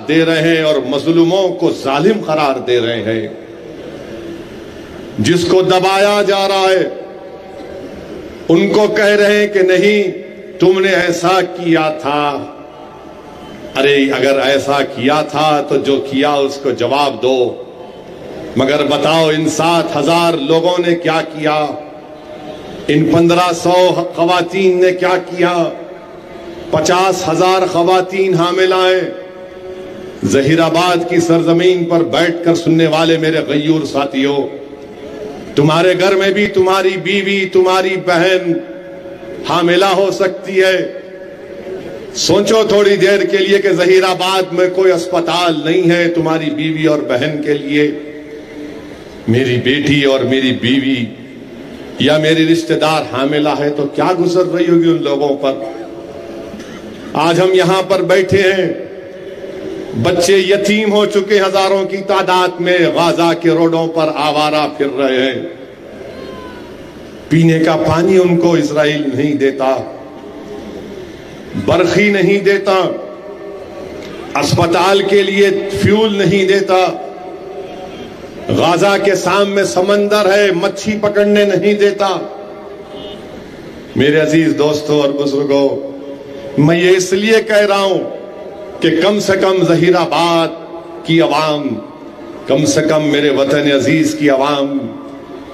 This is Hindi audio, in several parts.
दे रहे हैं और मजलूमों को जालिम करार दे रहे हैं। जिसको दबाया जा रहा है उनको कह रहे हैं कि नहीं, तुमने ऐसा किया था। अरे अगर ऐसा किया था तो जो किया उसको जवाब दो। मगर बताओ, इन 7,000 लोगों ने क्या किया? इन 1,500 खवातीन ने क्या किया? 50,000 खवातीन हामिलाएं जहीराबाद की सरजमीन पर बैठकर सुनने वाले मेरे गयूर साथियों, तुम्हारे घर में भी तुम्हारी बीवी, तुम्हारी बहन हामिला हो सकती है। सोचो थोड़ी देर के लिए कि जहीराबाद में कोई अस्पताल नहीं है तुम्हारी बीवी और बहन के लिए। मेरी बेटी और मेरी बीवी या मेरी रिश्तेदार हामिला है तो क्या गुजर रही होगी उन लोगों पर। आज हम यहां पर बैठे हैं, बच्चे यतीम हो चुके हजारों की तादाद में गाजा के रोडों पर आवारा फिर रहे हैं। पीने का पानी उनको इजराइल नहीं देता, बरखी नहीं देता, अस्पताल के लिए फ्यूल नहीं देता। गाजा के सामने समंदर है, मच्छी पकड़ने नहीं देता। मेरे अजीज दोस्तों और बुजुर्गों, मैं ये इसलिए कह रहा हूं कि कम से कम जहीराबाद की अवाम, कम से कम मेरे वतन अजीज की अवाम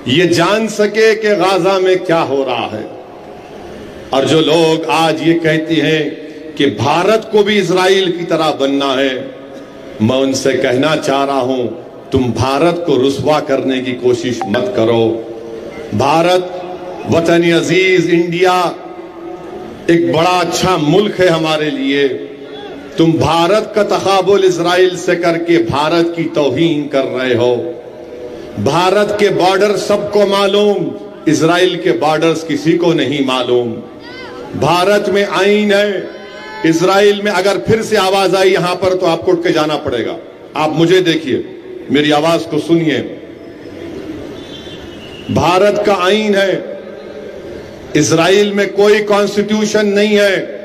ये जान सके कि गाजा में क्या हो रहा है। और जो लोग आज ये कहते हैं कि भारत को भी इजराइल की तरह बनना है, मैं उनसे कहना चाह रहा हूं, तुम भारत को रुस्वा करने की कोशिश मत करो। भारत वतन अजीज इंडिया एक बड़ा अच्छा मुल्क है हमारे लिए। तुम भारत का तकाबुल इजराइल से करके भारत की तौहीन कर रहे हो। भारत के बॉर्डर सबको मालूम, इजराइल के बॉर्डर्स किसी को नहीं मालूम। भारत में आईन है, इजराइल में अगर फिर से आवाज आई यहां पर तो आपको उठ के जाना पड़ेगा। आप मुझे देखिए, मेरी आवाज को सुनिए। भारत का आईन है, इजराइल में कोई कॉन्स्टिट्यूशन नहीं है।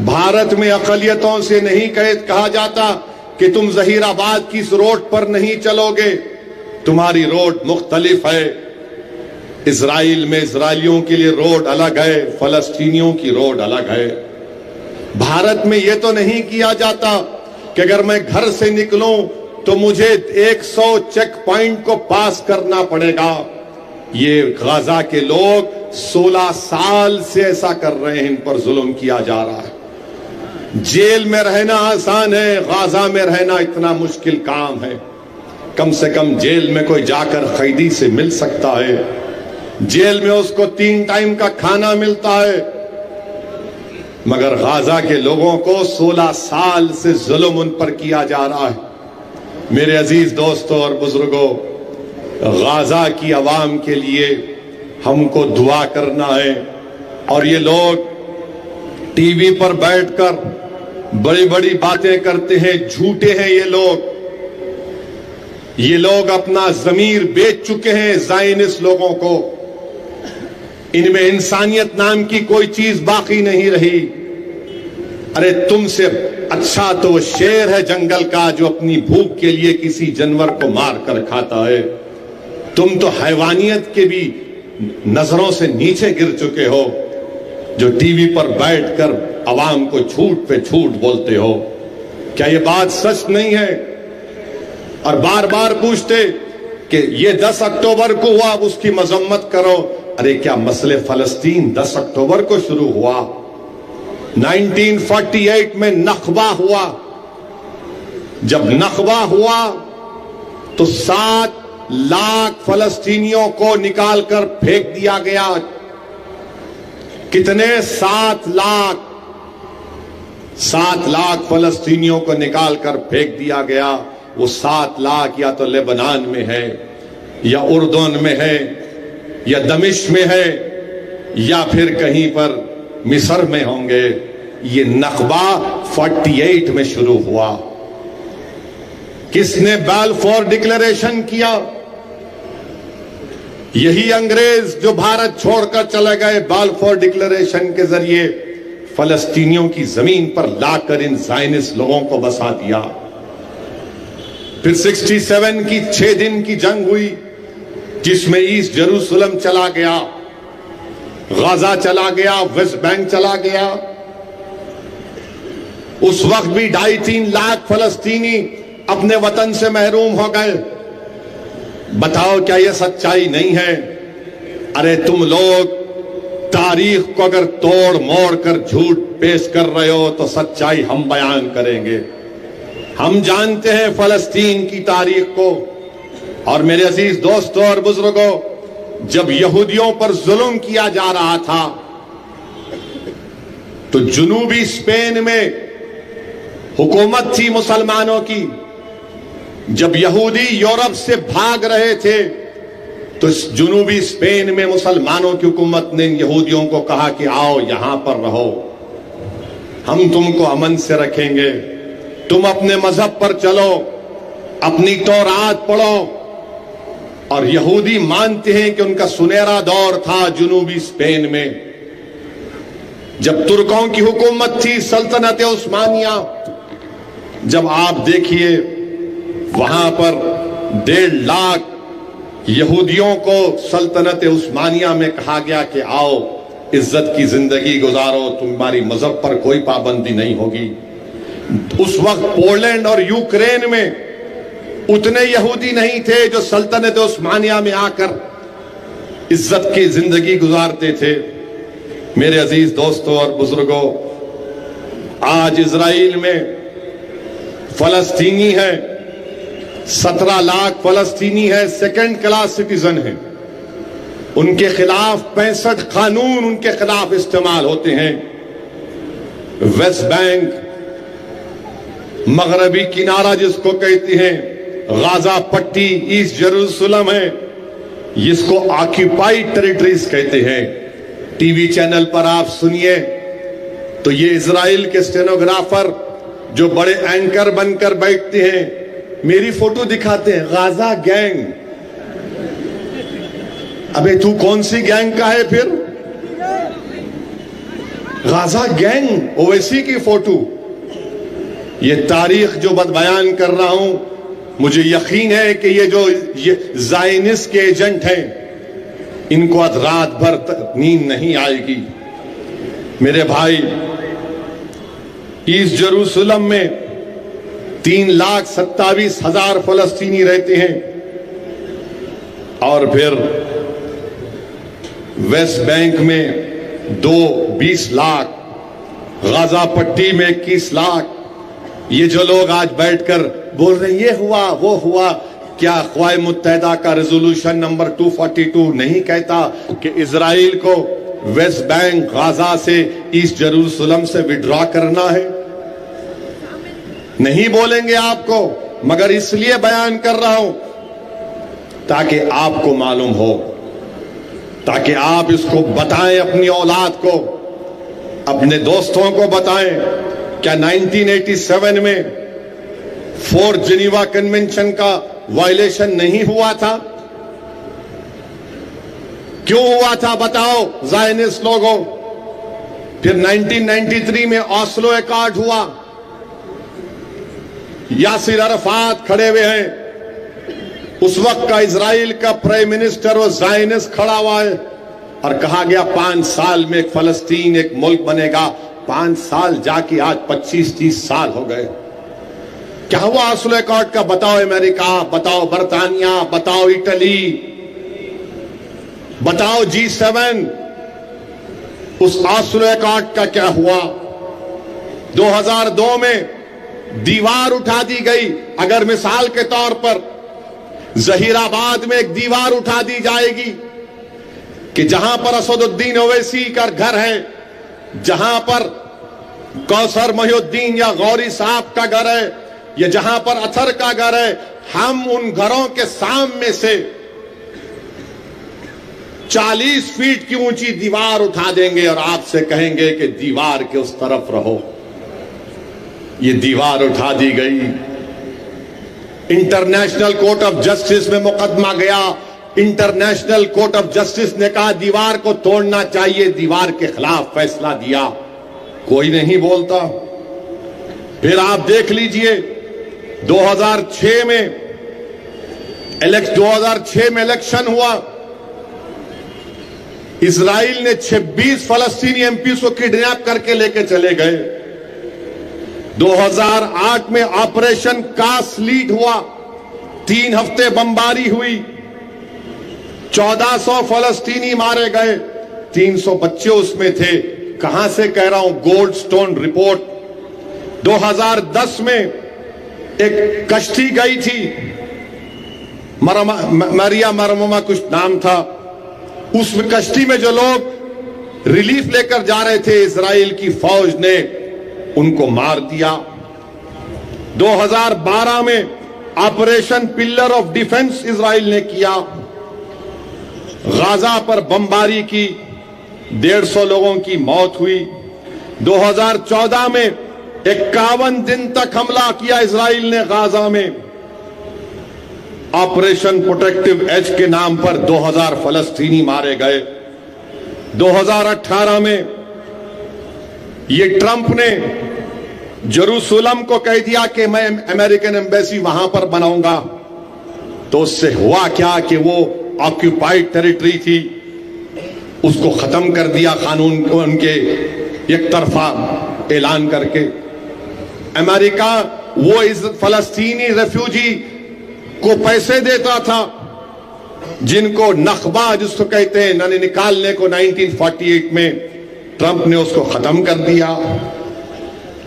भारत में अकलियतों से नहीं कहा जाता कि तुम जहीराबाद की इस रोड पर नहीं चलोगे, तुम्हारी रोड मुख्तलिफ है। इजराइल में इजराइलियों के लिए रोड अलग है, फलस्तीनियों की रोड अलग है। भारत में यह तो नहीं किया जाता कि अगर मैं घर से निकलूं तो मुझे 100 चेक पॉइंट को पास करना पड़ेगा। ये गाजा के लोग 16 साल से ऐसा कर रहे हैं, इन पर जुल्म किया जा रहा है। जेल में रहना आसान है, गाजा में रहना इतना मुश्किल काम है। कम से कम जेल में कोई जाकर कैदी से मिल सकता है, जेल में उसको 3 टाइम का खाना मिलता है। मगर गाजा के लोगों को 16 साल से जुल्म उन पर किया जा रहा है। मेरे अजीज दोस्तों और बुजुर्गों, गाजा की आवाम के लिए हमको दुआ करना है। और ये लोग टीवी पर बैठकर बड़ी बड़ी बातें करते हैं, झूठे हैं ये लोग अपना जमीर बेच चुके हैं ज़ायनिस्ट लोगों को। इनमें इंसानियत नाम की कोई चीज बाकी नहीं रही। अरे तुमसे अच्छा तो वो शेर है जंगल का जो अपनी भूख के लिए किसी जानवर को मार कर खाता है। तुम तो हैवानियत के भी नजरों से नीचे गिर चुके हो, जो टीवी पर बैठकर अवाम को झूठ पे झूठ बोलते हो। क्या ये बात सच नहीं है? और बार बार पूछते कि ये 10 अक्टूबर को हुआ, उसकी मजम्मत करो। अरे क्या मसले फलस्तीन 10 अक्टूबर को शुरू हुआ? 1948 में नखबा हुआ। जब नखबा हुआ तो 7 लाख फलस्तीनियों को निकालकर फेंक दिया गया। कितने? 7 लाख। 7 लाख फलस्तीनियों को निकालकर फेंक दिया गया। वो 7 लाख या तो लेबनान में है, या उर्दून में है, या दमिश्क में है, या फिर कहीं पर मिस्र में होंगे। ये नखबा 48 में शुरू हुआ। किसने बाल्फोर डिक्लेरेशन किया? यही अंग्रेज जो भारत छोड़कर चले गए बाल्फोर डिक्लेरेशन के जरिए फलस्तीनियों की जमीन पर लाकर इन ज़ायनिस्ट लोगों को बसा दिया। फिर 67 की 6 दिन की जंग हुई जिसमें ईस्ट जेरूसलम चला गया, गाजा चला गया, वेस्ट बैंक चला गया। उस वक्त भी 2.5-3 लाख फलस्तीनी अपने वतन से महरूम हो गए। बताओ क्या यह सच्चाई नहीं है? अरे तुम लोग तारीख को अगर तोड़ मोड़ कर झूठ पेश कर रहे हो तो सच्चाई हम बयान करेंगे। हम जानते हैं फलस्तीन की तारीख को। और मेरे अजीज दोस्तों और बुजुर्गों, जब यहूदियों पर जुल्म किया जा रहा था तो जुनूबी स्पेन में हुकूमत थी मुसलमानों की। जब यहूदी यूरोप से भाग रहे थे तो जुनूबी स्पेन में मुसलमानों की हुकूमत ने यहूदियों को कहा कि आओ यहां पर रहो, हम तुमको अमन से रखेंगे, तुम अपने मजहब पर चलो, अपनी तौरात पढ़ो। और यहूदी मानते हैं कि उनका सुनहरा दौर था जुनूबी स्पेन में, जब तुर्कों की हुकूमत थी, सल्तनत उस्मानिया। जब आप देखिए वहां पर 1.5 लाख यहूदियों को सल्तनत उस्मानिया में कहा गया कि आओ इज्जत की जिंदगी गुजारो, तुम्हारी मजहब पर कोई पाबंदी नहीं होगी। उस वक्त पोलैंड और यूक्रेन में उतने यहूदी नहीं थे जो सल्तनत उस्मानिया में आकर इज्जत की जिंदगी गुजारते थे। मेरे अजीज दोस्तों और बुजुर्गों, आज इजराइल में फलस्तीनी है, 17 लाख फलस्तीनी है, सेकंड क्लास सिटीजन है। उनके खिलाफ 65 कानून उनके खिलाफ इस्तेमाल होते हैं। वेस्ट बैंक, मगरबी किनारा जिसको कहते हैं, गाजा पट्टी, ईस्ट जेरूसलम है, जिसको ऑक्यूपाइड टेरिटरीज कहते हैं। टीवी चैनल पर आप सुनिए तो ये इजराइल के स्टेनोग्राफर जो बड़े एंकर बनकर बैठते हैं, मेरी फोटो दिखाते हैं, गाजा गैंग। अबे तू कौन सी गैंग का है फिर? गाजा गैंग, ओवैसी की फोटो। ये तारीख जो बयान कर रहा हूं, मुझे यकीन है कि ये ज़ायनिस्ट के एजेंट हैं, इनको आज रात भर नींद नहीं आएगी। मेरे भाई, ईस्ट जेरूसलम में 3,27,000 फलस्तीनी रहते हैं। और फिर वेस्ट बैंक में 20 लाख, गाजा पट्टी में 21 लाख। ये जो लोग आज बैठकर बोल रहे हैं ये हुआ वो हुआ, क्या अक़वाम मुत्तहिदा का रेजोल्यूशन नंबर 242 नहीं कहता कि इजराइल को वेस्ट बैंक, गाजा से, ईस्ट जेरूसलम से विड्रॉ करना है? नहीं बोलेंगे आपको, मगर इसलिए बयान कर रहा हूं ताकि आपको मालूम हो, ताकि आप इसको बताएं अपनी औलाद को, अपने दोस्तों को बताएं। क्या 1987 में 4th जिनीवा कन्वेंशन का वायलेशन नहीं हुआ था? क्यों हुआ था बताओ ज़ायनिस्ट लोगों? फिर 1993 में ऑस्लो एकॉर्ड हुआ, यासिर अरफात खड़े हुए हैं, उस वक्त का इजराइल का प्राइम मिनिस्टर वो ज़ायनिस्ट खड़ा हुआ है और कहा गया 5 साल में फलस्तीन एक मुल्क बनेगा। 5 साल जाके आज 25-30 साल हो गए। क्या हुआ ऑस्लो एकॉर्ड का? बताओ अमेरिका, बताओ बरतानिया, बताओ इटली, बताओ G7, उस ऑस्लो एकॉर्ड का क्या हुआ? 2002 में दीवार उठा दी गई। अगर मिसाल के तौर पर जहीराबाद में एक दीवार उठा दी जाएगी कि जहां पर असदुद्दीन ओवैसी का घर है, जहां पर कौसर मोहिउद्दीन या गौरी साहब का घर है, या जहां पर अथर का घर है, हम उन घरों के सामने से 40 फीट की ऊंची दीवार उठा देंगे और आपसे कहेंगे कि दीवार के उस तरफ रहो। ये दीवार उठा दी गई। इंटरनेशनल कोर्ट ऑफ जस्टिस में मुकदमा गया। इंटरनेशनल कोर्ट ऑफ जस्टिस ने कहा दीवार को तोड़ना चाहिए, दीवार के खिलाफ फैसला दिया। कोई नहीं बोलता। फिर आप देख लीजिए 2006 में इलेक्शन हुआ, इजराइल ने 26 फलस्तीनी एमपी को किडनैप करके लेके चले गए। 2008 में ऑपरेशन कास्ट लीड हुआ, 3 हफ्ते बमबारी हुई, 1400 फलस्तीनी मारे गए, 300 बच्चे उसमें थे। कहां से कह रहा हूं, गोल्डस्टोन रिपोर्ट। 2010 में एक कश्ती गई थी, मरिया मरममा कुछ नाम था, उस कश्ती में जो लोग रिलीफ लेकर जा रहे थे, इजराइल की फौज ने उनको मार दिया। 2012 में operation pillar of defence Israel ने किया, गाजा पर बमबारी की, 150 लोगों की मौत हुई। 2014 में 51 दिन तक हमला किया इजराइल ने गाजा में, ऑपरेशन प्रोटेक्टिव एज के नाम पर 2000 फलस्तीनी मारे गए। 2018 में ये ट्रंप ने जेरूसलम को कह दिया कि मैं अमेरिकन एम्बेसी वहां पर बनाऊंगा, तो उससे हुआ क्या कि वो ऑक्यूपाइड टेरिटरी थी, उसको खत्म कर दिया कानून को उनके एक तरफा ऐलान करके। अमेरिका वो इस फलस्तीनी रेफ्यूजी को पैसे देता था, जिनको नखबा जिसको कहते हैं निकालने को 1948 में, ट्रंप ने उसको खत्म कर दिया।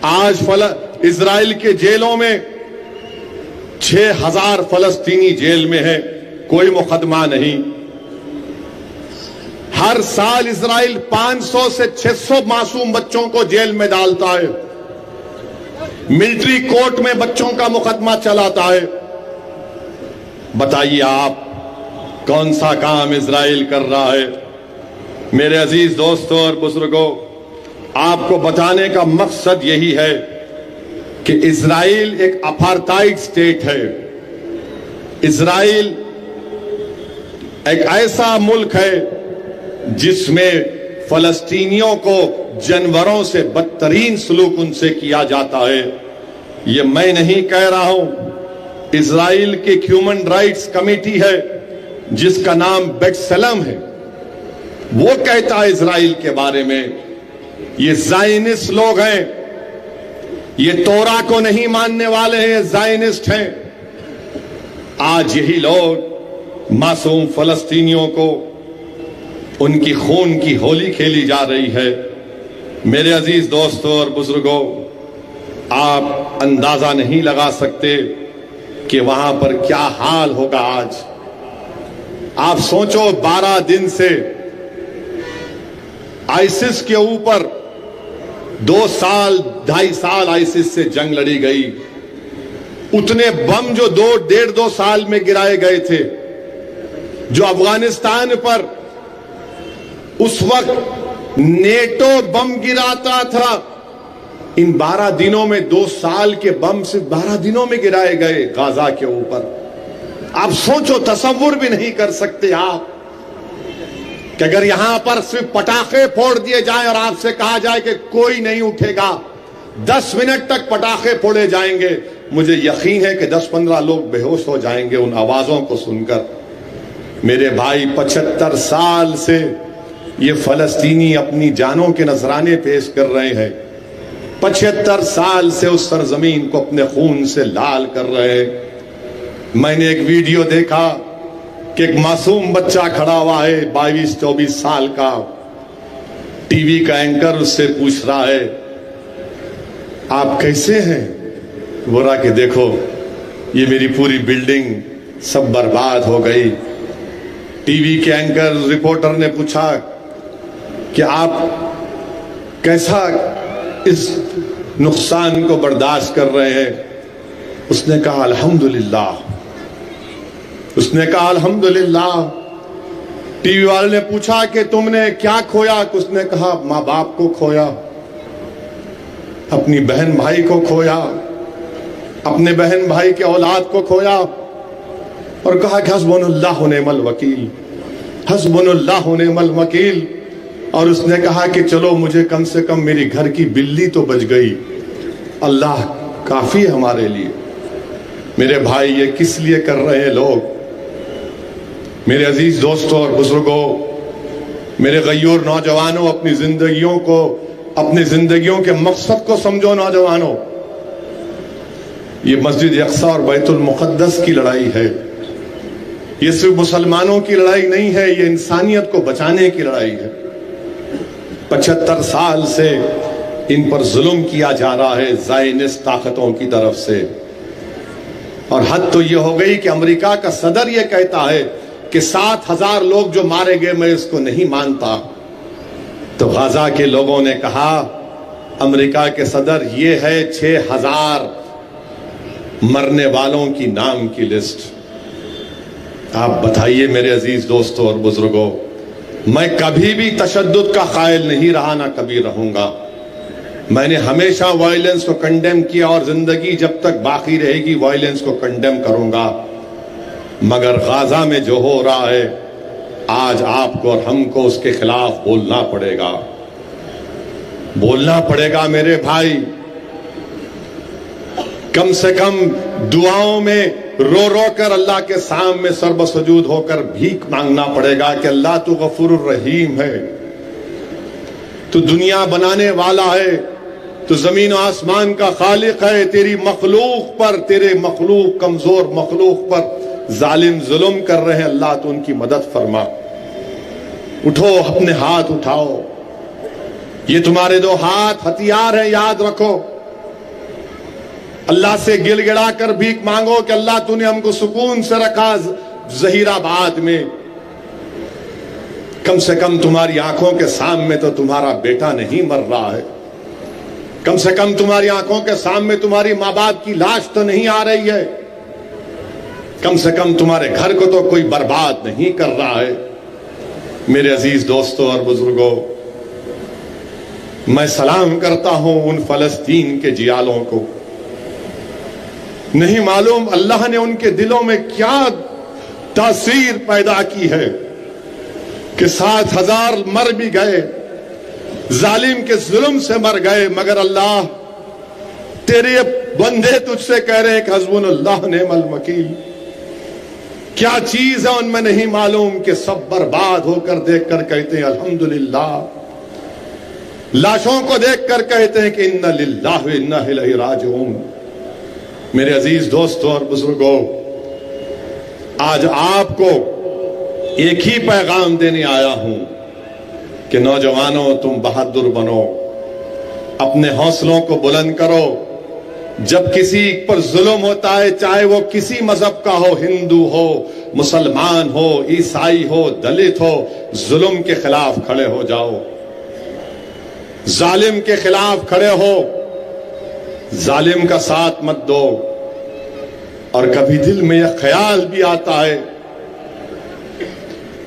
आज इजराइल के जेलों में 6000 फलस्तीनी जेल में है, कोई मुकदमा नहीं। हर साल इजराइल 500 से 600 मासूम बच्चों को जेल में डालता है, मिलिट्री कोर्ट में बच्चों का मुकदमा चलाता है। बताइए आप कौन सा काम इजराइल कर रहा है? मेरे अजीज दोस्तों और बुजुर्गों, आपको बताने का मकसद यही है कि इजराइल एक अपार्थाइड स्टेट है। इजराइल एक ऐसा मुल्क है जिसमें फलस्तीनियों को जानवरों से बदतरीन सलूक उनसे किया जाता है। यह मैं नहीं कह रहा हूं, इजराइल की ह्यूमन राइट्स कमेटी है जिसका नाम बेटसलम है, वो कहता है इजराइल के बारे में, ये ज़ायनिस्ट लोग हैं, ये तोरा को नहीं मानने वाले हैं, ज़ायनिस्ट हैं। आज यही लोग मासूम फलस्तीनियों को उनकी खून की होली खेली जा रही है। मेरे अजीज दोस्तों और बुजुर्गों, आप अंदाजा नहीं लगा सकते कि वहां पर क्या हाल होगा आज। आप सोचो, 12 दिन से आईसिस के ऊपर 2 साल 2.5 साल आईसिस से जंग लड़ी गई। उतने बम जो 1.5-2 साल में गिराए गए थे, जो अफगानिस्तान पर उस वक्त नेटो बम गिराता था, इन 12 दिनों में 2 साल के बम सिर्फ 12 दिनों में गिराए गए गाजा के ऊपर। आप सोचो, तसव्वुर भी नहीं कर सकते आप कि अगर यहां पर सिर्फ पटाखे फोड़ दिए जाएं और आपसे कहा जाए कि कोई नहीं उठेगा, 10 मिनट तक पटाखे फोड़े जाएंगे, मुझे यकीन है कि 10-15 लोग बेहोश हो जाएंगे उन आवाजों को सुनकर। मेरे भाई, 75 साल से ये फलस्तीनी अपनी जानों के नजराने पेश कर रहे हैं, 75 साल से उस सरजमीन को अपने खून से लाल कर रहे हैं। मैंने एक वीडियो देखा कि एक मासूम बच्चा खड़ा हुआ है, 22-24 साल का, टीवी का एंकर उससे पूछ रहा है, आप कैसे हैं? बोला कि देखो, ये मेरी पूरी बिल्डिंग सब बर्बाद हो गई। टीवी के एंकर रिपोर्टर ने पूछा कि आप कैसा इस नुकसान को बर्दाश्त कर रहे हैं? उसने कहा अल्हम्दुलिल्लाह। उसने कहा अल्हम्दुलिल्लाह। टीवी वाले ने पूछा कि तुमने क्या खोया? उसने कहा माँ बाप को खोया, अपनी बहन भाई को खोया, अपने बहन भाई के औलाद को खोया, और कहा कि हस्बुनल्लाह व निअमल वकील, हस्बुनल्लाह व निअमल वकील। और उसने कहा कि चलो मुझे कम से कम मेरी घर की बिल्ली तो बच गई, अल्लाह काफी है हमारे लिए। मेरे भाई, ये किस लिए कर रहे हैं लोग? मेरे अजीज दोस्तों और बुजुर्गों, मेरे गयूर नौजवानों, अपनी जिंदगियों के मकसद को समझो नौजवानों। ये मस्जिद अक्सा और बैतुल मुक़द्दस की लड़ाई है। ये सिर्फ मुसलमानों की लड़ाई नहीं है, ये इंसानियत को बचाने की लड़ाई है। 75 साल से इन पर जुल्म किया जा रहा है ज़ायनिस्ट ताकतों की तरफ से। और हद तो ये हो गई कि अमेरिका का सदर ये कहता है कि 7,000 लोग जो मारे गए, मैं इसको नहीं मानता। तो गाजा के लोगों ने कहा, अमेरिका के सदर, ये है 6,000 मरने वालों की नाम की लिस्ट। आप बताइए मेरे अजीज दोस्तों और बुजुर्गों, मैं कभी भी तशद्दुद का कायल नहीं रहा, ना कभी रहूंगा। मैंने हमेशा वायलेंस को कंडेम किया और जिंदगी जब तक बाकी रहेगी वायलेंस को कंडेम करूंगा। मगर गाजा में जो हो रहा है, आज आपको और हमको उसके खिलाफ बोलना पड़ेगा मेरे भाई। कम से कम दुआओं में रो रो कर अल्लाह के सामने सर्वसजूद होकर भीख मांगना पड़ेगा कि अल्लाह तू गफूरुर रहीम है, तू दुनिया बनाने वाला है, तू जमीन और आसमान का खालिक है। तेरी मखलूक पर, तेरे मखलूक, कमजोर मखलूक पर जालिम जुल्म कर रहे हैं, अल्लाह तू उनकी मदद फरमा। उठो, अपने हाथ उठाओ, ये तुम्हारे 2 हाथ हथियार है, याद रखो। अल्लाह से गिड़गिड़ा कर भीख मांगो कि अल्लाह तूने हमको सुकून से रखा जहीराबाद में। कम से कम तुम्हारी आंखों के सामने तो तुम्हारा बेटा नहीं मर रहा है, कम से कम तुम्हारी आंखों के सामने तुम्हारी माँ बाप की लाश तो नहीं आ रही है, कम से कम तुम्हारे घर को तो कोई बर्बाद नहीं कर रहा है। मेरे अजीज दोस्तों और बुजुर्गों, मैं सलाम करता हूं उन फलस्तीन के जियालों को। नहीं मालूम अल्लाह ने उनके दिलों में क्या तासीर पैदा की है कि 7,000 मर भी गए, जालिम के जुल्म से मर गए, मगर अल्लाह तेरे बंदे तुझसे कह रहे हैं कि हस्बुनल्लाह निअमल वकील। क्या चीज है उनमें नहीं मालूम कि सब बर्बाद होकर देखकर कहते हैं अल्हम्दुलिल्लाह, लाशों को देखकर कहते हैं कि इन्ना लिल्लाहि व इन्ना इलैहि राजिऊन। मेरे अजीज दोस्तों और बुजुर्गों, आज आपको एक ही पैगाम देने आया हूं कि नौजवानों, तुम बहादुर बनो, अपने हौसलों को बुलंद करो। जब किसी पर जुल्म होता है, चाहे वो किसी मजहब का हो, हिंदू हो, मुसलमान हो, ईसाई हो, दलित हो, जुल्म के खिलाफ खड़े हो जाओ, जालिम के खिलाफ खड़े हो, जालिम का साथ मत दो। और कभी दिल में यह ख्याल भी आता है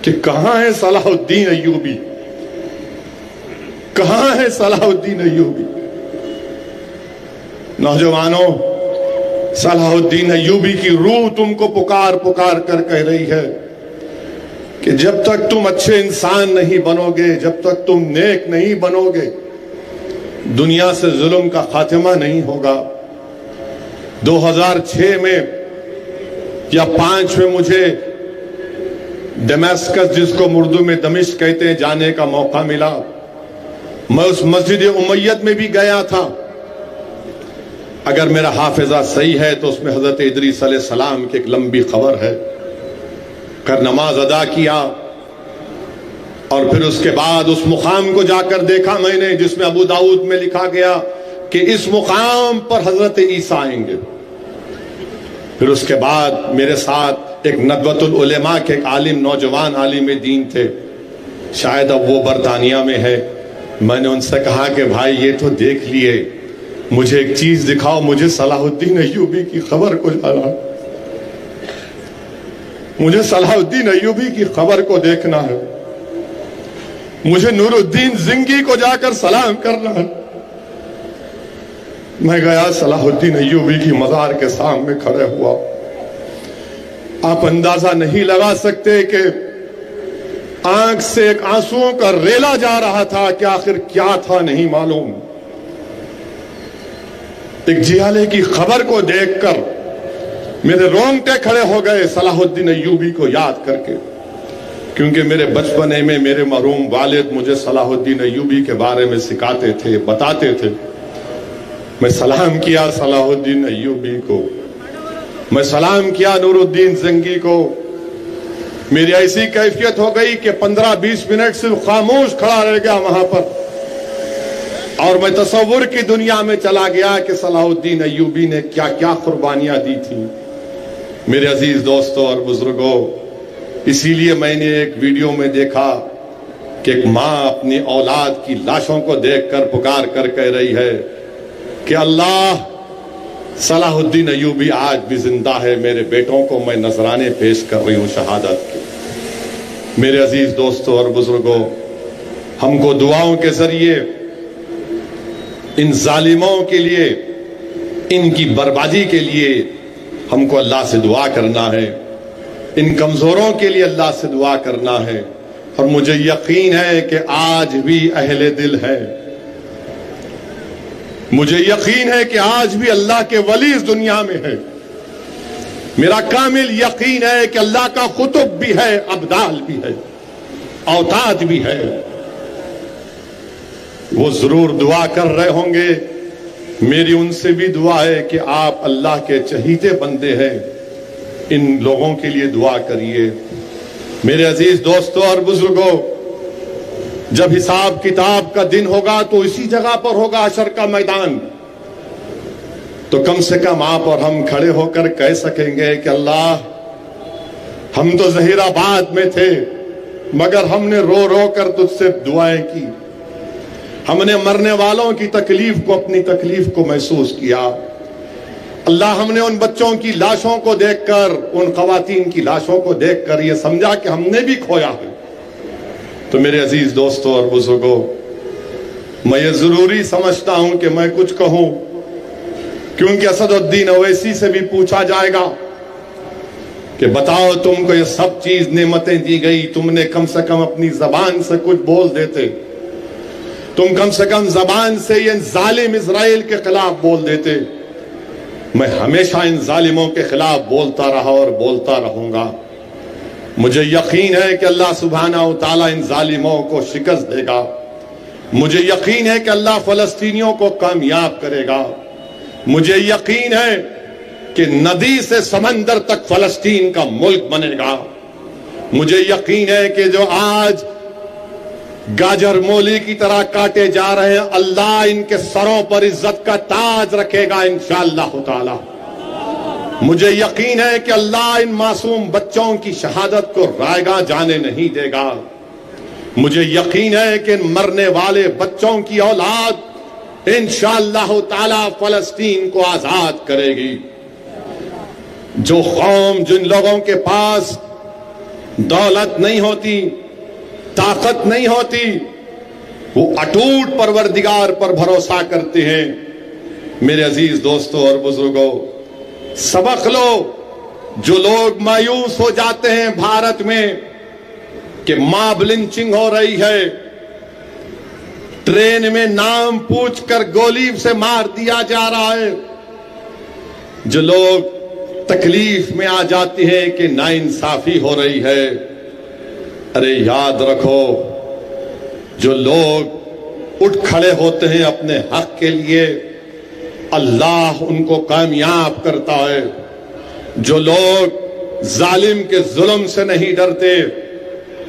कि कहां है सलाहुद्दीन अय्यूबी, कहां है सलाहुद्दीन अय्यूबी। नौजवानों, सलाहुद्दीन अय्यूबी की रूह तुमको पुकार पुकार कर कह रही है कि जब तक तुम अच्छे इंसान नहीं बनोगे, जब तक तुम नेक नहीं बनोगे, दुनिया से जुल्म का खात्मा नहीं होगा। 2006 में या 5 में मुझे दमिश्क, जिसको उर्दू में दमिश्क कहते हैं, जाने का मौका मिला। मैं उस मस्जिद उमैयद में भी गया था। अगर मेरा हाफिजा सही है तो उसमें हजरत इदरीस अलैहिस्सलाम की एक लंबी खबर है। कर नमाज अदा किया और फिर उसके बाद उस मुकाम को जाकर देखा मैंने जिसमें अबू दाऊद में लिखा गया कि इस मुकाम पर हजरत ईसा आएंगे। फिर उसके बाद मेरे साथ एक नदवतुल उलेमा के एक आलिम, नौजवान आलिम दीन थे, शायद अब वो बरतानिया में है। मैंने उनसे कहा कि भाई ये तो देख लिए, मुझे एक चीज दिखाओ, मुझे सलाहुद्दीन अय्यूबी की खबर को जाना, मुझे सलाहुद्दीन अय्यूबी की खबर को देखना है, मुझे नूरुद्दीन जिंगी को जाकर सलाम करना है। मैं गया, सलाहुद्दीन अय्यूबी की मजार के सामने खड़े हुआ। आप अंदाजा नहीं लगा सकते कि आंख से एक आंसुओं का रेला जा रहा था कि आखिर क्या था नहीं मालूम। एक जियाले की खबर को देखकर मेरे रोंगटे खड़े हो गए सलाहुद्दीन अय्यूबी को याद करके, क्योंकि मेरे बचपने में मेरे मरहूम वालिद मुझे सलाहुद्दीन अय्यूबी के बारे में सिखाते थे, बताते थे। मैं सलाम किया सलाहुद्दीन अय्यूबी को, मैं सलाम किया नूरुद्दीन जंगी को। मेरी ऐसी कैफियत हो गई कि 15-20 मिनट सिर्फ खामोश खड़ा रह गया वहां पर, और मैं तसव्वुर की दुनिया में चला गया कि सलाहुद्दीन अय्यूबी ने क्या क्या कुर्बानियां दी थी। मेरे अजीज दोस्तों और बुजुर्गों, इसीलिए मैंने एक वीडियो में देखा कि एक मां अपनी औलाद की लाशों को देखकर पुकार कर कह रही है कि अल्लाह, सलाहुद्दीन अय्यूबी आज भी जिंदा है, मेरे बेटों को मैं नजराने पेश कर रही हूं शहादत के। मेरे अजीज दोस्तों और बुजुर्गों, हमको दुआओं के जरिए इन जालिमों के लिए, इनकी बर्बादी के लिए हमको अल्लाह से दुआ करना है, इन कमजोरों के लिए अल्लाह से दुआ करना है। और मुझे यकीन है कि आज भी अहले दिल है, मुझे यकीन है कि आज भी अल्लाह के वली इस दुनिया में है। मेरा कामिल यकीन है कि अल्लाह का कुतुब भी है, अब्दाल भी है, औताद भी है। वो जरूर दुआ कर रहे होंगे। मेरी उनसे भी दुआ है कि आप अल्लाह के चहीते बंदे हैं, इन लोगों के लिए दुआ करिए। मेरे अजीज दोस्तों और बुजुर्गों, जब हिसाब किताब का दिन होगा तो इसी जगह पर होगा हशर का मैदान, तो कम से कम आप और हम खड़े होकर कह सकेंगे कि अल्लाह, हम तो जहीराबाद में थे मगर हमने रो रो कर तुझसे दुआएं की, हमने मरने वालों की तकलीफ को, अपनी तकलीफ को महसूस किया। अल्लाह, हमने उन बच्चों की लाशों को देखकर, उन खवातीन की लाशों को देखकर ये समझा कि हमने भी खोया है। तो मेरे अजीज दोस्तों और बुजुर्गों, मैं ये जरूरी समझता हूं कि मैं कुछ कहूं, क्योंकि असदुद्दीन ओवैसी से भी पूछा जाएगा कि बताओ, तुमको ये सब चीज नेमतें दी गई, तुमने कम से कम अपनी जबान से कुछ बोल देते, तुम कम से कम जबान से ये जालिम इजराइल के खिलाफ बोल देते। मैं हमेशा इन जालिमों के खिलाफ बोलता रहा और बोलता रहूंगा। मुझे यकीन है कि अल्लाह सुब्हाना व तआला इन जालिमों को शिकस्त देगा। मुझे यकीन है कि अल्लाह फलस्तीनियों को कामयाब करेगा। मुझे यकीन है कि नदी से समंदर तक फलस्तीन का मुल्क बनेगा। मुझे यकीन है कि जो आज गाजर मूली की तरह काटे जा रहे हैं, अल्लाह इनके सरों पर इज्जत का ताज रखेगा इंशाअल्लाह ताला। मुझे यकीन है कि अल्लाह इन मासूम बच्चों की शहादत को रायगा जाने नहीं देगा। मुझे यकीन है कि इन मरने वाले बच्चों की औलाद इंशाअल्लाह ताला फलस्तीन को आजाद करेगी। जो कौम, जिन लोगों के पास दौलत नहीं होती, ताकत नहीं होती, वो अटूट परवरदिगार पर भरोसा करते हैं। मेरे अजीज दोस्तों और बुजुर्गों, सबक लो। जो लोग मायूस हो जाते हैं भारत में कि मॉब लिंचिंग हो रही है, ट्रेन में नाम पूछकर गोली से मार दिया जा रहा है, जो लोग तकलीफ में आ जाते हैं कि नाइंसाफी हो रही है, अरे याद रखो, जो लोग उठ खड़े होते हैं अपने हक के लिए, अल्लाह उनको कामयाब करता है। जो लोग जालिम के जुल्म से नहीं डरते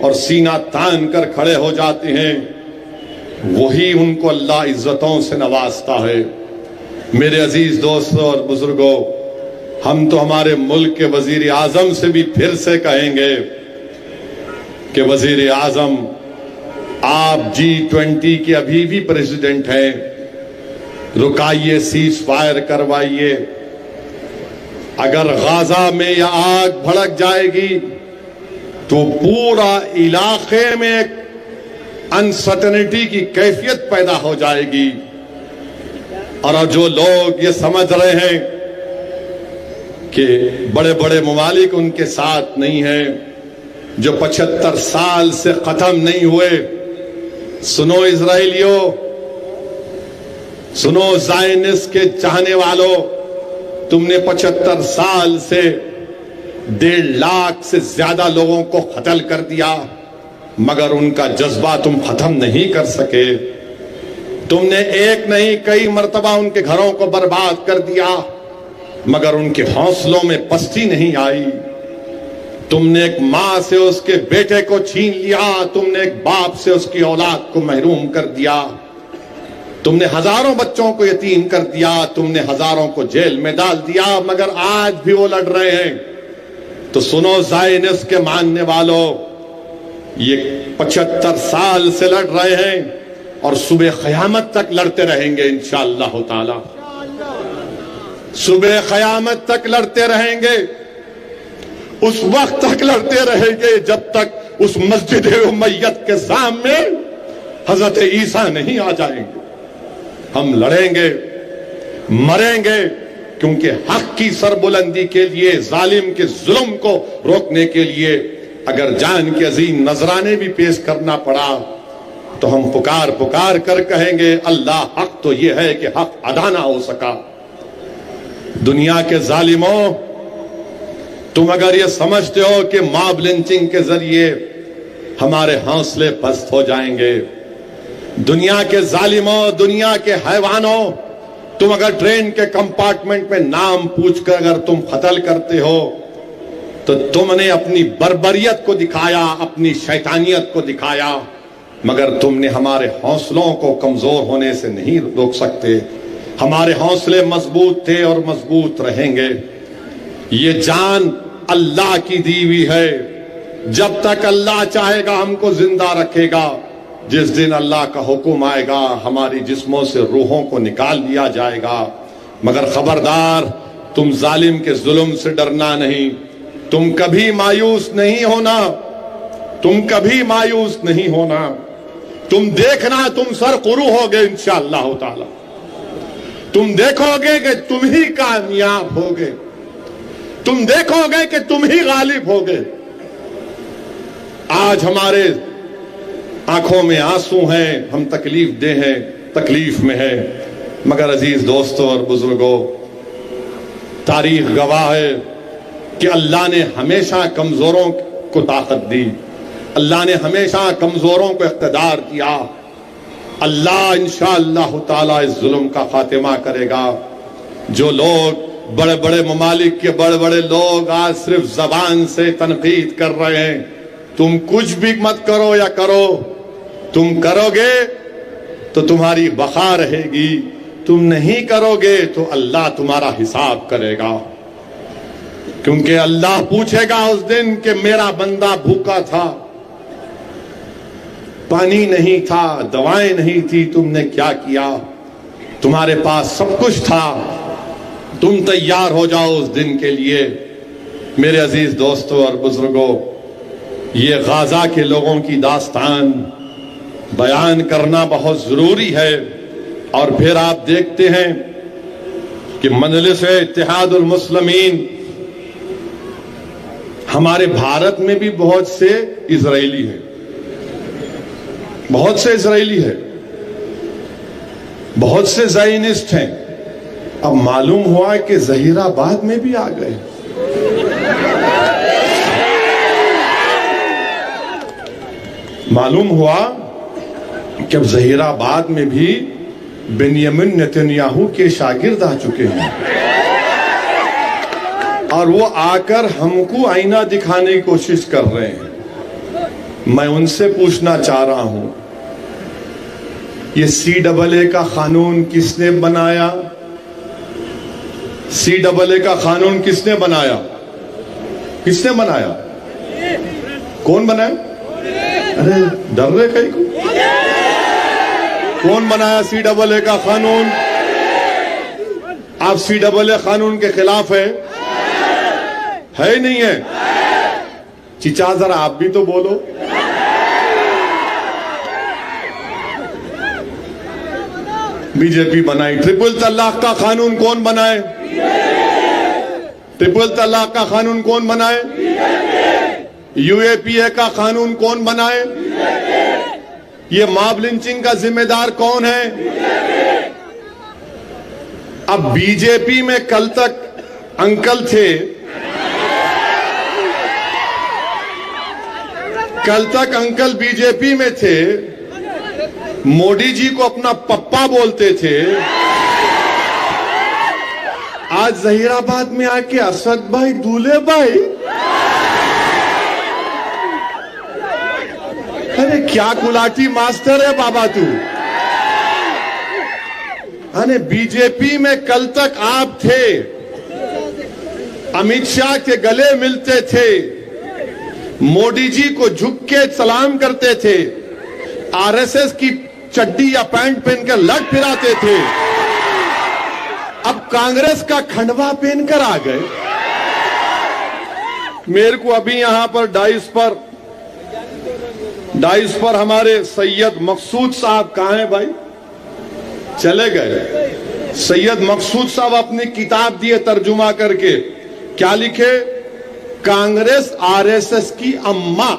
और सीना तान कर खड़े हो जाते हैं, वही उनको अल्लाह इज्जतों से नवाजता है। मेरे अजीज दोस्तों और बुजुर्गों, हम तो हमारे मुल्क के वजीर आजम से भी फिर से कहेंगे कि वजीर आजम, आप G20 के अभी भी प्रेसिडेंट हैं, रुकाइए, सीज फायर करवाइए। अगर गाजा में यह आग भड़क जाएगी तो पूरा इलाके में अनसर्टेनिटी की कैफियत पैदा हो जाएगी। और जो लोग ये समझ रहे हैं कि बड़े बड़े ममालिक उनके साथ नहीं है, जो 75 साल से खत्म नहीं हुए। सुनो इजराइलियों, सुनो ज़ायनिस्ट के चाहने वालों, तुमने 75 साल से 1.5 लाख से ज्यादा लोगों को कत्ल कर दिया, मगर उनका जज्बा तुम खत्म नहीं कर सके। तुमने एक नहीं कई मर्तबा उनके घरों को बर्बाद कर दिया, मगर उनके हौसलों में पस्ती नहीं आई। तुमने एक मां से उसके बेटे को छीन लिया, तुमने एक बाप से उसकी औलाद को महरूम कर दिया, तुमने हजारों बच्चों को यतीम कर दिया, तुमने हजारों को जेल में डाल दिया, मगर आज भी वो लड़ रहे हैं। तो सुनो ज़ायनिस्ट के मानने वालों, ये 75 साल से लड़ रहे हैं और सुबह क़यामत तक लड़ते रहेंगे इंशाअल्लाह ताला। सुबह क़यामत तक लड़ते रहेंगे, उस वक्त तक लड़ते रहेंगे जब तक उस मस्जिद उमैयत के सामने हजरत ईसा नहीं आ जाएंगे। हम लड़ेंगे, मरेंगे, क्योंकि हक की सरबुलंदी के लिए, जालिम के जुल्म को रोकने के लिए अगर जान के अजीम नजराने भी पेश करना पड़ा तो हम पुकार पुकार कर कहेंगे, अल्लाह हक तो यह है कि हक अदा ना हो सका। दुनिया के जालिमों, तुम अगर ये समझते हो कि मॉब लिंचिंग के जरिए हमारे हौसले पस्त हो जाएंगे, दुनिया के जालिमों, दुनिया के हैवानों, तुम अगर ट्रेन के कंपार्टमेंट में नाम पूछकर अगर तुम कत्ल करते हो तो तुमने अपनी बर्बरियत को दिखाया, अपनी शैतानियत को दिखाया, मगर तुमने हमारे हौसलों को कमजोर होने से नहीं रोक सकते। हमारे हौसले मजबूत थे और मजबूत रहेंगे। ये जान अल्लाह की दी हुई है, जब तक अल्लाह चाहेगा हमको जिंदा रखेगा। जिस दिन अल्लाह का हुक्म आएगा हमारी जिस्मों से रूहों को निकाल दिया जाएगा। मगर खबरदार, तुम जालिम के जुल्म से डरना नहीं, तुम कभी मायूस नहीं होना, तुम कभी मायूस नहीं होना। तुम देखना, तुम सरकुरू होगे इंशाअल्लाह ताला। तुम देखोगे कि तुम ही कामयाब होगे, तुम देखोगे कि तुम ही गालिब होगे। आज हमारे आंखों में आंसू हैं, हम तकलीफ दे हैं, तकलीफ में हैं, मगर अजीज दोस्तों और बुजुर्गों, तारीख गवाह है कि अल्लाह ने हमेशा कमजोरों को ताकत दी, अल्लाह ने हमेशा कमजोरों को इख्तिदार दिया। अल्लाह इंशाअल्लाह ताला इस जुल्म का खात्मा करेगा। जो लोग, बड़े बड़े ममालिक के बड़े बड़े लोग आज सिर्फ जबान से तनकीद कर रहे हैं, तुम कुछ भी मत करो या करो, तुम करोगे तो तुम्हारी बका रहेगी, तुम नहीं करोगे तो अल्लाह तुम्हारा हिसाब करेगा। क्योंकि अल्लाह पूछेगा उस दिन कि मेरा बंदा भूखा था, पानी नहीं था, दवाएं नहीं थी, तुमने क्या किया? तुम्हारे पास सब कुछ था, तुम तैयार हो जाओ उस दिन के लिए। मेरे अजीज दोस्तों और बुजुर्गों, ये गाजा के लोगों की दास्तान बयान करना बहुत जरूरी है। और फिर आप देखते हैं कि मजलिस इत्तेहादुल मुस्लिमीन, हमारे भारत में भी बहुत से इजरायली हैं, बहुत से इजरायली है, बहुत से ज़ायनिस्ट हैं। अब मालूम हुआ कि जहीराबाद में भी आ गए। मालूम हुआ कि अब जहीराबाद में भी बेनियामिन नेतन्याहू के शागिर्द आ चुके हैं और वो आकर हमको आईना दिखाने की कोशिश कर रहे हैं। मैं उनसे पूछना चाह रहा हूं, ये CAA का कानून किसने बनाया? CAA का कानून किसने बनाया? किसने बनाया? कौन बनाया? अरे डर रहे कहीं को? कौन बनाया CAA का कानून? आप CAA कानून के खिलाफ है नहीं है? चिचा जरा आप भी तो बोलो। बीजेपी बनाई। ट्रिपल तलाक का कानून कौन बनाए? ट्रिपल तलाक का कानून कौन बनाए? यूएपीए का कानून कौन बनाए? ये मॉब लिंचिंग का जिम्मेदार कौन है? अब बीजेपी में कल तक अंकल थे, कल तक अंकल बीजेपी में थे, मोदी जी को अपना पप्पा बोलते थे, आज जहीराबाद में आके असद भाई, दूल्हे भाई, अरे क्या गुलाटी मास्टर है बाबा तू। अरे बीजेपी में कल तक आप थे, अमित शाह के गले मिलते थे, मोदी जी को झुक के सलाम करते थे, आरएसएस की चड्डी या पैंट पहनकर लट फिराते थे, अब कांग्रेस का खंडवा पहनकर आ गए। मेरे को अभी यहां पर डाइस पर हमारे सैयद मकसूद साहब कहां हैं भाई? चले गए। सैयद मकसूद साहब अपनी किताब दिए तर्जुमा करके, क्या लिखे? कांग्रेस आरएसएस की अम्मा।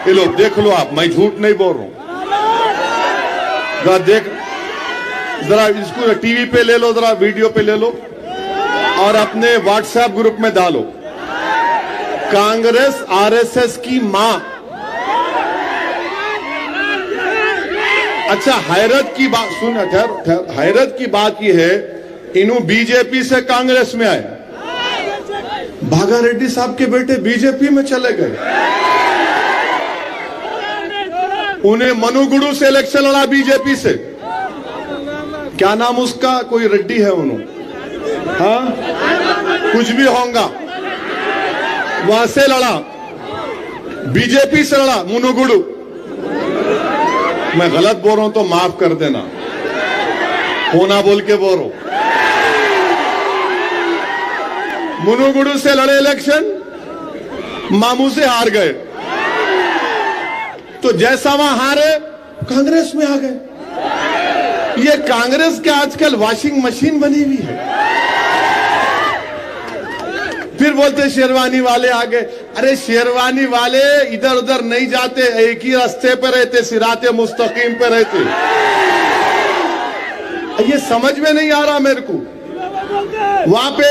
ये लो, देख लो आप, मैं झूठ नहीं बोल रहा हूं। जरा इसको टीवी पे ले लो, जरा वीडियो पे ले लो और अपने व्हाट्सएप ग्रुप में डालो, कांग्रेस आरएसएस की मां। अच्छा, हैरत की बात सुन, हैरत की बात यह है, इन्हों बीजेपी से कांग्रेस में आए, भागा रेड्डी साहब के बेटे बीजेपी में चले गए, उन्हें मनुगुरु से इलेक्शन लड़ा बीजेपी से, क्या नाम उसका, कोई रेड्डी है उन्होंने, हाँ कुछ भी होगा, वहां से लड़ा, बीजेपी से लड़ा मनुगुरु। मैं गलत बोल रहा हूं तो माफ कर देना, होना बोल के बोल रहा हूं। मनुगुरु से लड़े इलेक्शन, मामू से हार गए, तो जैसा वहां हारे कांग्रेस में आ गए। ये कांग्रेस के आजकल वॉशिंग मशीन बनी हुई है। फिर बोलते शेरवानी वाले आ गए। अरे शेरवानी वाले इधर उधर नहीं जाते, एक ही रास्ते पे रहते, सिराते मुस्तकीम पे रहते। ये समझ में नहीं आ रहा मेरे को। वहां पे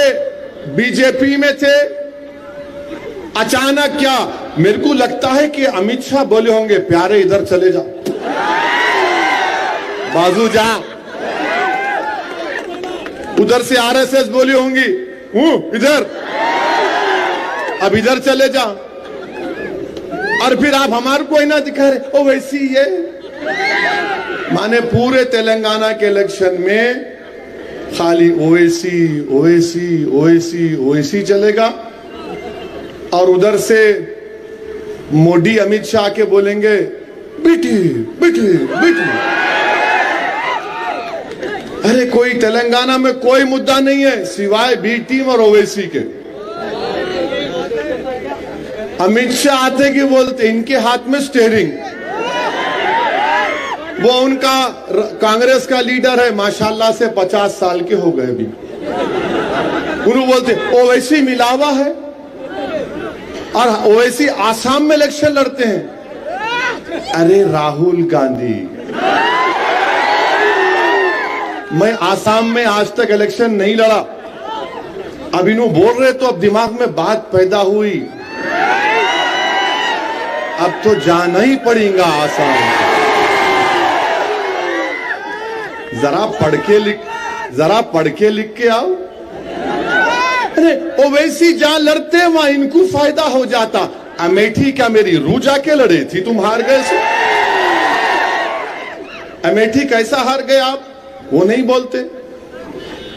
बीजेपी में थे, अचानक क्या, मेरे को लगता है कि अमित शाह बोले होंगे, प्यारे इधर चले जा, बाजू जा। उधर से आरएसएस बोली होंगी, इधर, अब इधर चले जा। और फिर आप हमारे को ही ना दिखा रहे, ओ वैसी ये माने पूरे तेलंगाना के इलेक्शन में खाली ओवैसी ओवैसी ओवैसी ओवैसी चलेगा। और उधर से मोदी अमित शाह के बोलेंगे बेटी बेटी बेटी। अरे कोई तेलंगाना में कोई मुद्दा नहीं है सिवाय बी टीम और ओवैसी के। अमित शाह आते कि बोलते इनके हाथ में स्टीयरिंग, वो उनका कांग्रेस का लीडर है, माशाल्लाह से 50 साल के हो गए अभी। उन्होंने बोलते ओवैसी मिलावा है, और ओवैसी आसाम में इलेक्शन लड़ते हैं। अरे राहुल गांधी, मैं आसाम में आज तक इलेक्शन नहीं लड़ा, अब इन्हों बोल रहे तो अब दिमाग में बात पैदा हुई, अब तो जाना ही पड़ेगा आसाम। जरा पढ़ के लिख के आओ। अरे ओवैसी जहां लड़ते वहां इनको फायदा हो जाता। अमेठी क्या मेरी रूजा के लड़े थी, तुम हार गए से? अमेठी कैसा हार गए आप, वो नहीं बोलते।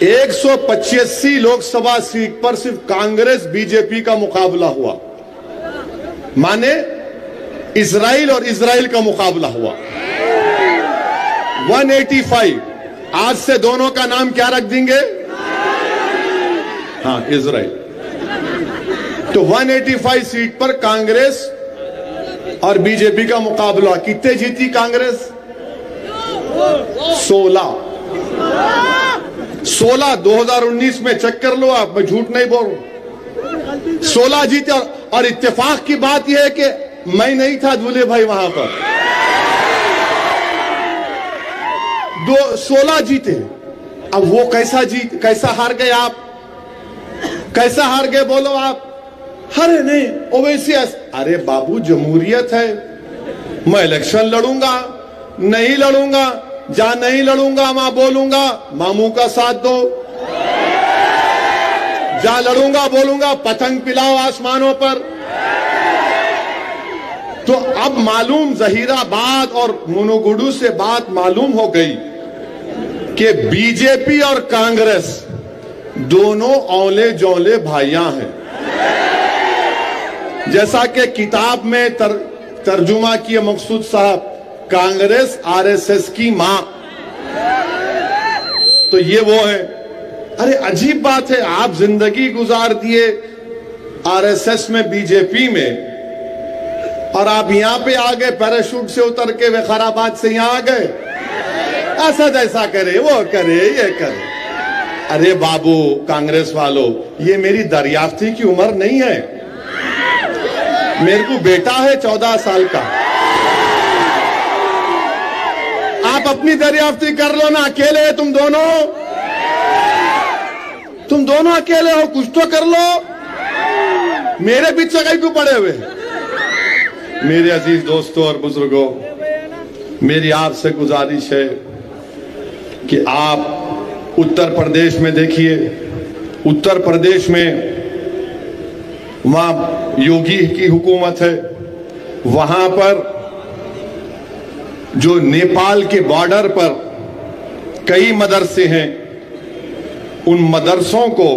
185 लोकसभा सीट पर सिर्फ कांग्रेस बीजेपी का मुकाबला हुआ, माने इजराइल और इजराइल का मुकाबला हुआ। 185, आज से दोनों का नाम क्या रख देंगे? हाँ, इजराइल। तो 185 सीट पर कांग्रेस और बीजेपी का मुकाबला। कितने जीती कांग्रेस? 16। 2019 में चेक कर लो आप, मैं झूठ नहीं बोल रहा हूं। 16 जीते। और इत्तेफाक की बात यह है कि मैं नहीं था दूल्हे भाई वहां पर। 16 जीते। अब वो कैसा हार गए आप? कैसा हार गए बोलो आप? अरे नहीं ओवैसी। अरे बाबू जमहूरियत है, मैं इलेक्शन लड़ूंगा नहीं लड़ूंगा, जहां नहीं लड़ूंगा वहां बोलूंगा मामू का साथ दो, जहां लड़ूंगा बोलूंगा पतंग पिलाओ आसमानों पर। तो अब मालूम जहीराबाद और मुनुगुडू से बात मालूम हो गई कि बीजेपी और कांग्रेस दोनों औले जौले भाइयां हैं। जैसा कि किताब में तर्जुमा किए मकसूद साहब, कांग्रेस आरएसएस की मां, तो ये वो है। अरे अजीब बात है, आप जिंदगी गुजार दिए आरएसएस में, बीजेपी में, और आप यहां पे आ गए पैराशूट से उतर के विकाराबाद से यहां आ गए। असद ऐसा करे, वो करे, ये करे। अरे बाबू कांग्रेस वालों, ये मेरी दरियाफ्ती की उम्र नहीं है। मेरे को बेटा है 14 साल का। आप अपनी दरियाफ्ती कर लो ना, अकेले है तुम दोनों अकेले हो, कुछ तो कर लो। मेरे पीछे कहीं क्यों पड़े हुए? मेरे अजीज दोस्तों और बुजुर्गों, मेरी आपसे गुजारिश है कि आप उत्तर प्रदेश में देखिए। उत्तर प्रदेश में वहां योगी की हुकूमत है। वहां पर जो नेपाल के बॉर्डर पर कई मदरसे हैं, उन मदरसों को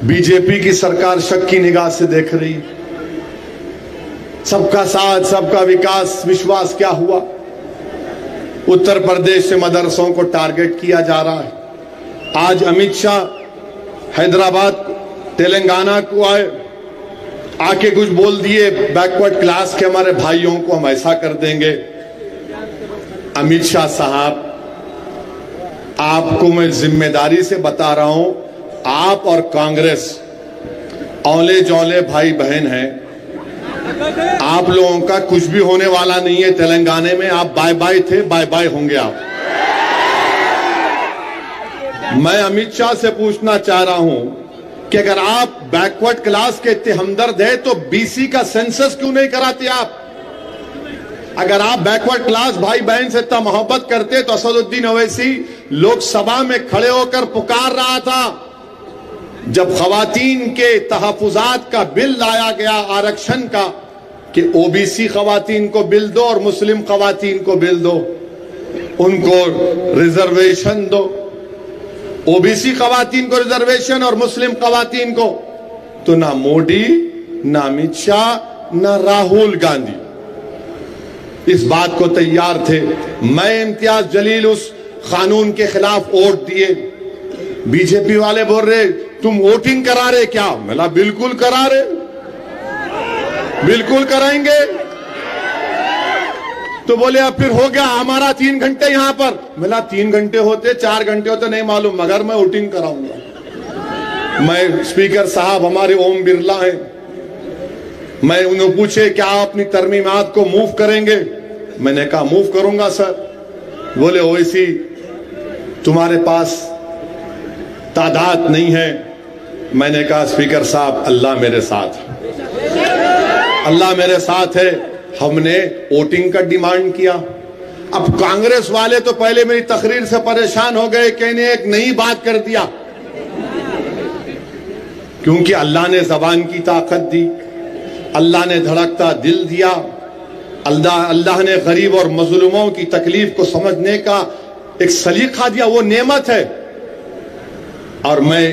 बीजेपी की सरकार शक की निगाह से देख रही। सबका साथ, सबका विकास, विश्वास क्या हुआ? उत्तर प्रदेश से मदरसों को टारगेट किया जा रहा है। आज अमित शाह हैदराबाद तेलंगाना को आए, आके कुछ बोल दिए बैकवर्ड क्लास के हमारे भाइयों को हम ऐसा कर देंगे। अमित शाह साहब, आपको मैं जिम्मेदारी से बता रहा हूं, आप और कांग्रेस औले जौले भाई बहन हैं। आप लोगों का कुछ भी होने वाला नहीं है तेलंगाना में। आप बाय बाय थे, बाय बाय होंगे आप। मैं अमित शाह से पूछना चाह रहा हूं कि अगर आप बैकवर्ड क्लास के इतने हमदर्द है तो बीसी का सेंसस क्यों नहीं कराते आप? अगर आप बैकवर्ड क्लास भाई बहन से इतना मोहब्बत करते तो असदुद्दीन ओवैसी लोकसभा में खड़े होकर पुकार रहा था जब खवातीन के तहफुजात का बिल लाया गया, आरक्षण का, कि ओबीसी खवातीन को बिल दो और मुस्लिम खवातीन को बिल दो, उनको रिजर्वेशन दो। ओबीसी खवातीन को रिजर्वेशन और मुस्लिम खवातीन को। तो ना मोदी, ना अमित शाह, ना राहुल गांधी इस बात को तैयार थे। मैं इम्तियाज जलील उस कानून के खिलाफ वोट दिए। बीजेपी वाले बोल रहे तुम वोटिंग करा रहे क्या? मैंने बिल्कुल करा रहे, बिल्कुल कराएंगे। तो बोले अब फिर हो गया हमारा 3 घंटे यहां पर। मिला 3 घंटे होते, 4 घंटे होते नहीं मालूम, मगर मैं वोटिंग कराऊंगा। मैं स्पीकर साहब हमारे ओम बिरला हैं, मैं उन्हें पूछे क्या आप अपनी तरमीमात को मूव करेंगे? मैंने कहा मूव करूंगा सर। बोले ओवैसी तुम्हारे पास तादाद नहीं है। मैंने कहा स्पीकर साहब अल्लाह मेरे साथ है, अल्लाह मेरे साथ है। हमने वोटिंग का डिमांड किया। अब कांग्रेस वाले तो पहले मेरी तकरीर से परेशान हो गए, कहने एक नई बात कर दिया, क्योंकि अल्लाह ने जबान की ताकत दी, अल्लाह ने धड़कता दिल दिया, अल्लाह ने गरीब और मजलूमों की तकलीफ को समझने का एक सलीका दिया, वो नेमत है। और मैं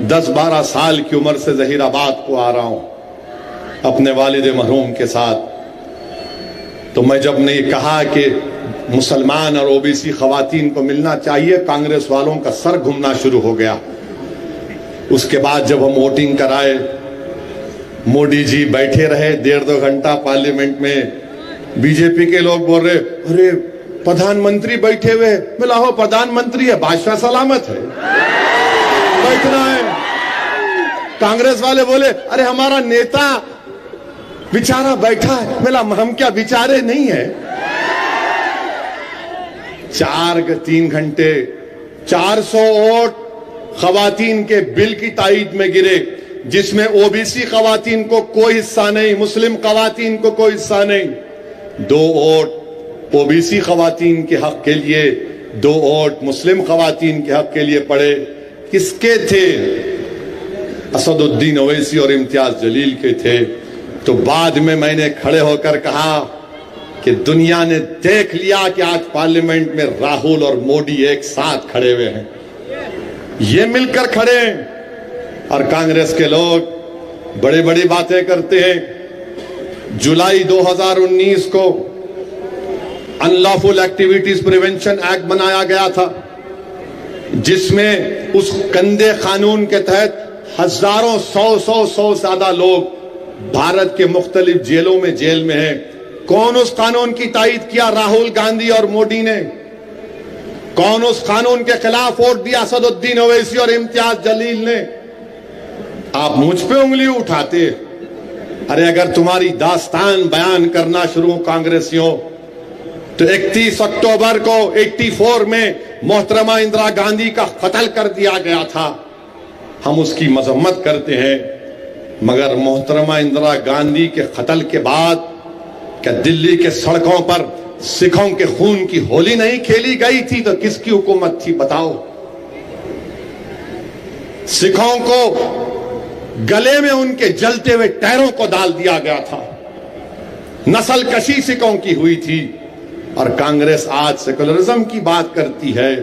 10-12 साल की उम्र से जहीराबाद को आ रहा हूं अपने वालिद मरहूम के साथ। तो मैं जब ने कहा कि मुसलमान और ओबीसी खवातीन को मिलना चाहिए, कांग्रेस वालों का सर घूमना शुरू हो गया। उसके बाद जब हम वोटिंग कराए, मोदी जी बैठे रहे 1.5-2 घंटा पार्लियामेंट में। बीजेपी के लोग बोल रहे अरे प्रधानमंत्री बैठे हुए। बोला हो प्रधानमंत्री है, बादशाह सलामत है, बैठना है। कांग्रेस वाले बोले अरे हमारा नेता बेचारा बैठा है। बोला हम क्या बेचारे नहीं है? 3 घंटे 400 वोट खवातीन के बिल की ताईद में गिरे, जिसमें ओबीसी खवातीन को कोई हिस्सा नहीं, मुस्लिम खवातीन को कोई हिस्सा नहीं। 2 वोट ओबीसी खवातीन के हक के लिए, 2 वोट मुस्लिम खवातीन के हक के लिए पड़े। किसके थे? असदुद्दीन ओवैसी और इम्तियाज जलील के थे। तो बाद में मैंने खड़े होकर कहा कि दुनिया ने देख लिया कि आज पार्लियामेंट में राहुल और मोदी एक साथ खड़े हुए हैं, ये मिलकर खड़े हैं। और कांग्रेस के लोग बड़ी बड़ी बातें करते हैं। जुलाई 2019 को अनलॉफुल एक्टिविटीज प्रिवेंशन एक्ट बनाया गया था, जिसमें उस गंदे कानून के तहत हजारों 100 ज्यादा लोग भारत के मुख्तलिफ जेलों में जेल में हैं। कौन उस कानून की तायीद किया? राहुल गांधी और मोदी ने। कौन उस कानून के खिलाफ वोट दिया? असदुद्दीन ओवैसी और इम्तियाज जलील ने। आप मुझ पे उंगली उठाते। अरे अगर तुम्हारी दास्तान बयान करना शुरू कांग्रेसियों, तो 31 अक्टूबर को 84 में मोहतरमा इंदिरा गांधी का कत्ल कर दिया गया था। हम उसकी मजम्मत करते हैं, मगर मोहतरमा इंदिरा गांधी के कत्ल के बाद क्या दिल्ली के सड़कों पर सिखों के खून की होली नहीं खेली गई थी? तो किसकी हुकूमत थी बताओ? सिखों को गले में उनके जलते हुए टैरों को डाल दिया गया था। नस्ल कशी सिखों की हुई थी। और कांग्रेस आज सेकुलरिज्म की बात करती है।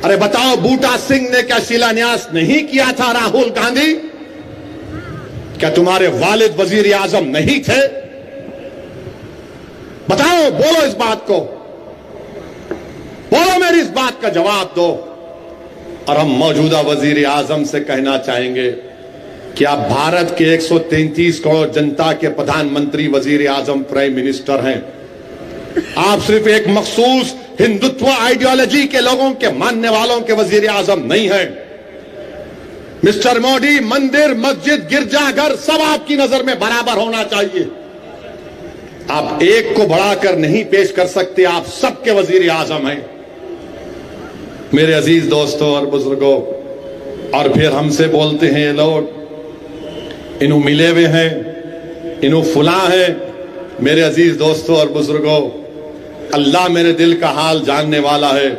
अरे बताओ, बूटा सिंह ने क्या शिलान्यास नहीं किया था? राहुल गांधी, क्या तुम्हारे वालिद वजीर आजम नहीं थे? बताओ, बोलो इस बात को, बोलो, मेरी इस बात का जवाब दो। और हम मौजूदा वजीर आजम से कहना चाहेंगे कि आप भारत के 133 करोड़ जनता के प्रधानमंत्री, वजीर आजम, प्राइम मिनिस्टर हैं। आप सिर्फ एक मखसूस हिंदुत्व आइडियोलॉजी के लोगों के मानने वालों के वजीर आजम नहीं है। मिस्टर मोदी, मंदिर, मस्जिद, गिरजाघर सब आपकी नजर में बराबर होना चाहिए। आप एक को बढ़ाकर नहीं पेश कर सकते, आप सबके वजीर आजम हैं। मेरे अजीज दोस्तों और बुजुर्गों, और फिर हमसे बोलते हैं ये लोग इन्हों मिले हुए हैं, इन्हों फुला है। मेरे अजीज दोस्तों और बुजुर्गों, अल्लाह मेरे दिल का हाल जानने वाला है।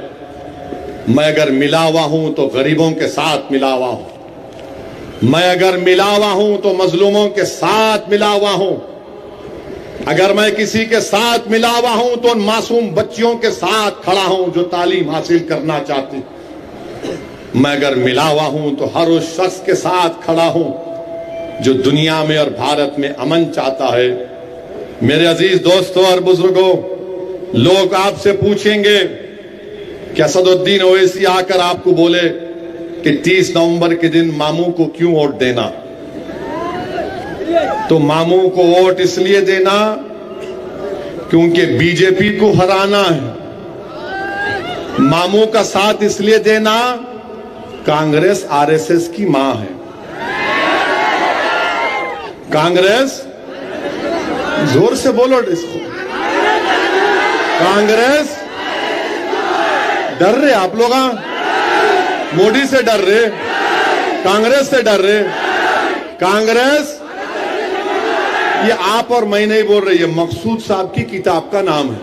मैं अगर मिला हुआ हूं तो गरीबों के साथ मिला हुआ हूं। मैं अगर मिला हुआ हूं तो मजलूमों के साथ मिला हुआ हूं। अगर मैं किसी के साथ मिला हुआ हूं तो उन मासूम बच्चियों के साथ खड़ा हूं जो तालीम हासिल करना चाहती। मैं अगर मिला हुआ हूं तो हर उस शख्स के साथ खड़ा हूं जो दुनिया में और भारत में अमन चाहता है। मेरे अजीज दोस्तों और बुजुर्गों, लोग आपसे पूछेंगे कि असदुद्दीन ओवैसी आकर आपको बोले कि 30 नवंबर के दिन मामू को क्यों वोट देना? तो मामू को वोट इसलिए देना क्योंकि बीजेपी को हराना है। मामू का साथ इसलिए देना, कांग्रेस आरएसएस की मां है। कांग्रेस, जोर से बोलो इसको, कांग्रेस डर रहे आप लोग? मोदी से डर रहे, कांग्रेस से डर रहे। कांग्रेस, ये आप और मैं नहीं बोल रही है, मकसूद साहब की किताब का नाम है।